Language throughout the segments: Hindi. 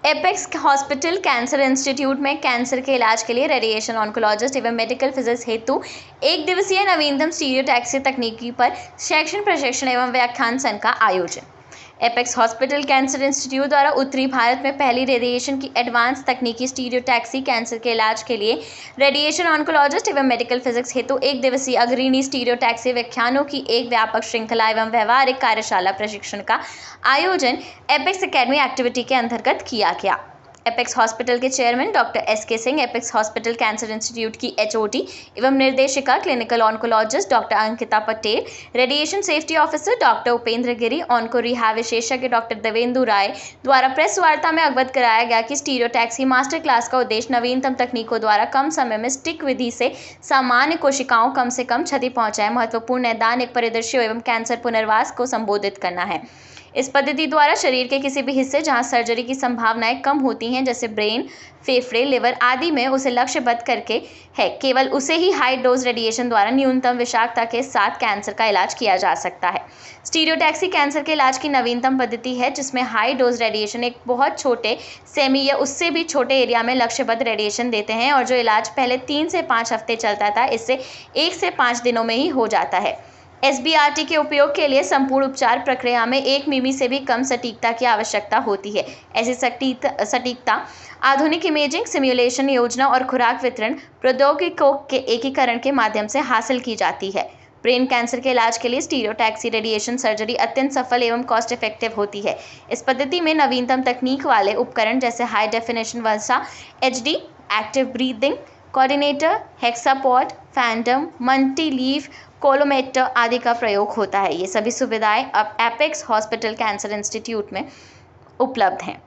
एपेक्स हॉस्पिटल कैंसर इंस्टीट्यूट में कैंसर के इलाज के लिए रेडिएशन ऑन्कोलॉजिस्ट एवं मेडिकल फिजिक्स हेतु 1 दिवसीय नवीनतम स्टीरियोटैक्सी तकनीकी पर शैक्षणिक प्रशिक्षण एवं व्याख्यान संघ का आयोजन। एपेक्स हॉस्पिटल कैंसर इंस्टीट्यूट द्वारा उत्तरी भारत में पहली रेडिएशन की एडवांस तकनीकी स्टीरियोटैक्सी कैंसर के इलाज के लिए रेडिएशन ऑन्कोलॉजिस्ट एवं मेडिकल फिजिक्स हेतु 1 दिवसीय अग्रणी स्टीरियोटैक्सी व्याख्यानों की एक व्यापक श्रृंखला एवं व्यवहारिक कार्यशाला प्रशिक्षण का आयोजन एपेक्स एकेडमी एक्टिविटी के अंतर्गत किया गया। एपेक्स हॉस्पिटल के chairman doctor S K. Singh, Apex hospital cancer institute की एचओडी एवं निर्देशिका clinical oncologist doctor Ankita Patel, radiation safety officer doctor Upendra Giri, onco rehab विशेषज्ञ डॉक्टर देवेंदु राय द्वारा प्रेस वार्ता में अवगत कराया गया कि स्टीरियोटैक्सी मास्टर क्लास का उद्देश्य नवीनतम तकनीकों द्वारा कम समय में स्टिक विधि से सामान्य कोशिकाओं कम से कम क्षति पहुंचाए महत्वपूर्ण नैदानिक परिदृश्यों एवं कैंसर पुनर्वास को संबोधित करना है। इस पद्धति द्वारा शरीर के किसी भी हिस्से जहां सर्जरी की संभावनाएं कम होती हैं, जैसे ब्रेन, फेफड़े, लिवर आदि में, उसे लक्ष्यबद्ध करके है केवल उसे ही हाई डोज रेडिएशन द्वारा न्यूनतम विषाक्तता के साथ कैंसर का इलाज किया जा सकता है। स्टीरियोटैक्सी कैंसर के इलाज की नवीनतम पद्धति है जिसमें हाई डोज रेडिएशन एक बहुत छोटे सेमी या उससे भी छोटे एरिया में लक्ष्यबद्ध रेडिएशन देते हैं और जो इलाज पहले 3 से 5 हफ्ते चलता था, इससे 1 से 5 दिनों में ही हो जाता है। SBRT के उपयोग के लिए संपूर्ण उपचार प्रक्रिया में 1 मिमी से भी कम सटीकता की आवश्यकता होती है। ऐसी सटीकता आधुनिक इमेजिंग, सिम्युलेशन योजना और खुराक वितरण प्रौद्योगिकियों के एकीकरण के माध्यम से हासिल की जाती है। ब्रेन कैंसर के इलाज के लिए स्टीरियोटैक्सी रेडिएशन सर्जरी अत्यंत सफल एवं कॉस्ट इफेक्टिव होती है। इस पद्धति में नवीनतम तकनीक वाले उपकरण जैसे high definition Versa HD, active breathing coordinator, hexapod, phantom, multi leaf collimator आदि का प्रयोग होता है। ये सभी सुविधाएं अब एपेक्स हॉस्पिटल कैंसर इंस्टीट्यूट में उपलब्ध हैं।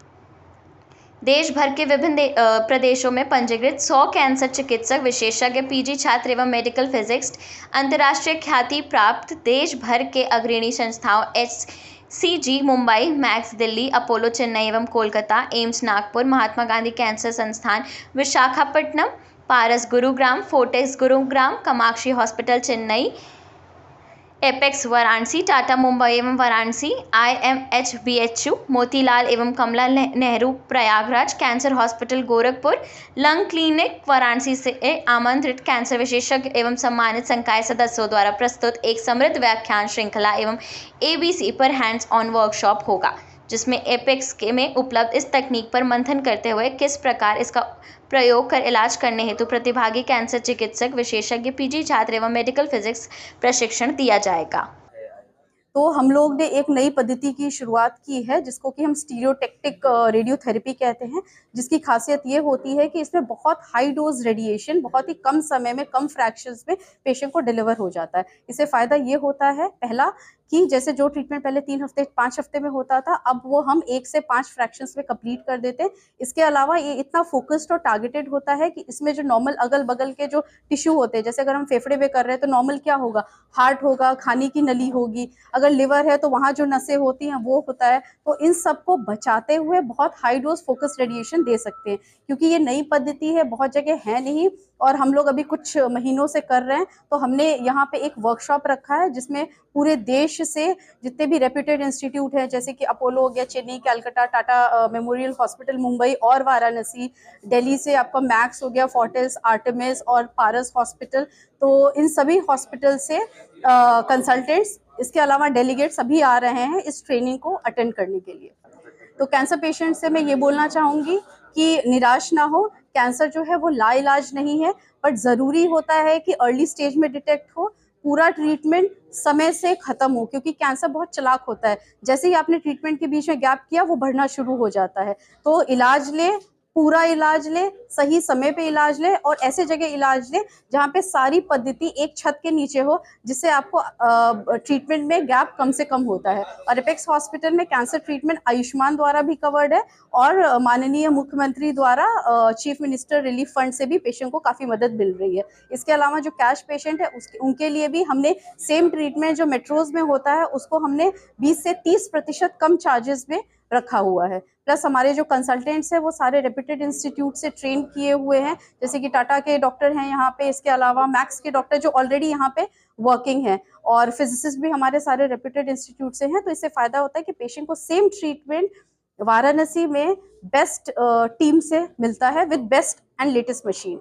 देश भर के विभिन्न प्रदेशों में पंजीकृत 100 कैंसर चिकित्सक, विशेषज्ञ, PG छात्र एवं मेडिकल फिजिक्स अंतर्राष्ट्रीय ख्याति प्राप्त देश भर के अग्रणी संस्थाओं HCG Mumbai, Max Delhi, Apollo Chennai एवं कोलकाता, एम्स नागपुर, महात्मा गांधी कैंसर संस्थान Visakhapatnam, Paras Gurugram, Fortis Gurugram, Kamakshi hospital Chennai, Apex Varanasi, Tata Mumbai एवं वाराणसी, IMH BHU, मोतीलाल एवं Kamala Nehru Prayagraj, cancer hospital Gorakhpur, lung clinic Varanasi से आमंत्रित कैंसर विशेषज्ञ एवं सम्मानित संकाय सदस्यों द्वारा प्रस्तुत एक समृद्ध व्याख्यान श्रृंखला एवं ABC पर हैंड्स ऑन वर्कशॉप होगा, जिसमें एपेक्स में उपलब्ध इस तकनीक पर मंथन करते हुए किस प्रकार इसका प्रयोग कर इलाज करने हेतु प्रतिभागी कैंसर चिकित्सक, विशेषज्ञ, PG छात्र एवं मेडिकल फिजिक्स प्रशिक्षण दिया जाएगा। तो हम लोग ने एक नई पद्धति की शुरुआत की है जिसको कि हम स्टीरियोटैक्टिक रेडियोथेरेपी कहते हैं, जिसकी खासियत ये होती है कि इसमें बहुत हाई डोज रेडिएशन बहुत ही कम समय में, कम फ्रैक्शंस में पेशेंट को डिलीवर हो जाता है। इससे फ़ायदा ये होता है, पहला कि जैसे जो ट्रीटमेंट पहले 3 हफ्ते 5 हफ्ते में होता था, अब वो हम 1 से 5 फ्रैक्शंस में कंप्लीट कर देते हैं। इसके अलावा ये इतना फोकस्ड और टारगेटेड होता है कि इसमें जो नॉर्मल अगल बगल के जो टिश्यू होते हैं, जैसे अगर हम फेफड़े में कर रहे हैं तो नॉर्मल क्या होगा, हार्ट होगा, खाने की नली होगी, अगर लिवर है तो वहाँ जो नसें होती हैं वो होता है। तो इन सबको बचाते हुए बहुत हाई डोज फोकस रेडिएशन दे सकते हैं, क्योंकि ये नई पद्धति है, बहुत जगह है नहीं और हम लोग अभी कुछ महीनों से कर रहे हैं। तो हमने यहाँ पे एक वर्कशॉप रखा है जिसमें पूरे देश से जितने भी रेप्यूटेड इंस्टीट्यूट हैं, जैसे कि अपोलो हो गया चेन्नई, कलकत्ता, टाटा मेमोरियल हॉस्पिटल मुंबई और वाराणसी, दिल्ली से आपका मैक्स हो गया, फोर्टिस, आर्टेमिस और पारस हॉस्पिटल, तो इन सभी हॉस्पिटल से कंसल्टेंट्स, इसके अलावा डेलीगेट सभी आ रहे हैं इस ट्रेनिंग को अटेंड करने के लिए। तो कैंसर पेशेंट से मैं ये बोलना चाहूँगी कि निराश ना हो, कैंसर जो है वो लाइलाज नहीं है, बट ज़रूरी होता है कि अर्ली स्टेज में डिटेक्ट हो, पूरा ट्रीटमेंट समय से खत्म हो, क्योंकि कैंसर बहुत चालाक होता है। जैसे ही आपने ट्रीटमेंट के बीच में गैप किया, वो बढ़ना शुरू हो जाता है। तो इलाज ले, पूरा इलाज ले, सही समय पे इलाज ले और ऐसे जगह इलाज ले जहाँ पे सारी पद्धति एक छत के नीचे हो, जिससे आपको ट्रीटमेंट में गैप कम से कम होता है। और एपेक्स हॉस्पिटल में कैंसर ट्रीटमेंट आयुष्मान द्वारा भी कवर्ड है और माननीय मुख्यमंत्री द्वारा चीफ मिनिस्टर रिलीफ फंड से भी पेशेंट को काफ़ी मदद मिल रही है। इसके अलावा जो कैश पेशेंट है उनके लिए भी हमने सेम ट्रीटमेंट जो मेट्रोज में होता है उसको हमने 20 से 30% कम चार्जेस में रखा हुआ है। प्लस हमारे जो कंसल्टेंट्स हैं वो सारे रेप्यूटेड इंस्टीट्यूट से ट्रेन किए हुए हैं, जैसे कि टाटा के डॉक्टर हैं यहाँ पे, इसके अलावा मैक्स के डॉक्टर जो ऑलरेडी यहाँ पे वर्किंग हैं, और फिजिसिस्ट भी हमारे सारे रेप्यूटेड इंस्टीट्यूट से हैं। तो इससे फ़ायदा होता है कि पेशेंट को सेम ट्रीटमेंट वाराणसी में बेस्ट टीम से मिलता है with best and latest machine.